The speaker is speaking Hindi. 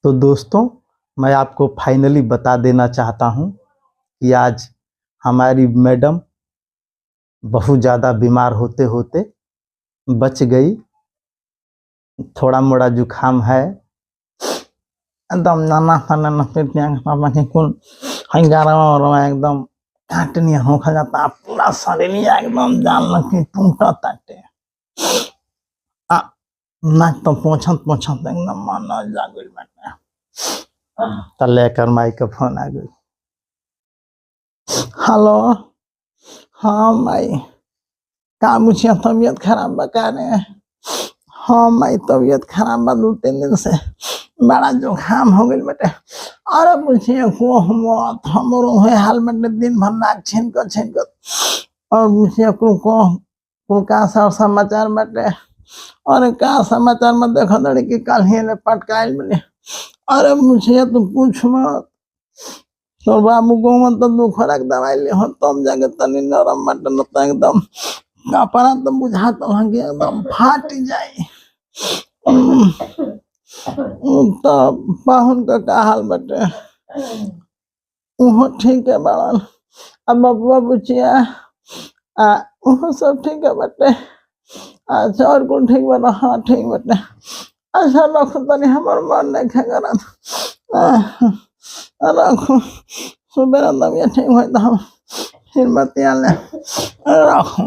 तो दोस्तों, मैं आपको फाइनली बता देना चाहता हूँ कि आज हमारी मैडम बहुत ज़्यादा बीमार होते होते बच गई। थोड़ा मोड़ा जुकाम है, एकदम नाना खाना न पेटिया पापा के कुल हंगारा और एकदम काटनी हो खा जाता पूरा शरीर एकदम जान लगी टूटा ताटे नाक तो पोछत पोछत एकदम मन जागल बाटे। तो लेकर माई का फोन आ गई। हेलो, हाँ माई, का मुझे तबीयत खराब बका रहे? हाँ माई, तबीयत खराब बा 2-3 दिन से, बड़ा जुकाम हो गई बेटे। अरे मुझे को मत हमरो है हाल में दिन भर नाक छिनक और मुझे को का समाचार बाटे। अरे का समाचार में देखो लड़की कल ही ले पटकाइल मिले। अरे मुझे तो पूछ मत, तो बाबू को मत तो दुख रख दवाई ले हो तब जाके तनी नरम मटन तो एकदम कपड़ा तो बुझा तो लगे एकदम फाट जाए। तो पाहुन का हाल बटे? वो ठीक है बड़ा। अब बबुआ बुचिया वो सब ठीक है बटे? अच्छा, और कौन ठीक बना? हाँ ठीक बटे। अच्छा रखो तनी हमार मन नहीं खेगा रखो, सुबह तबियत ठीक हो तो हम फिर बतिया ले रखो।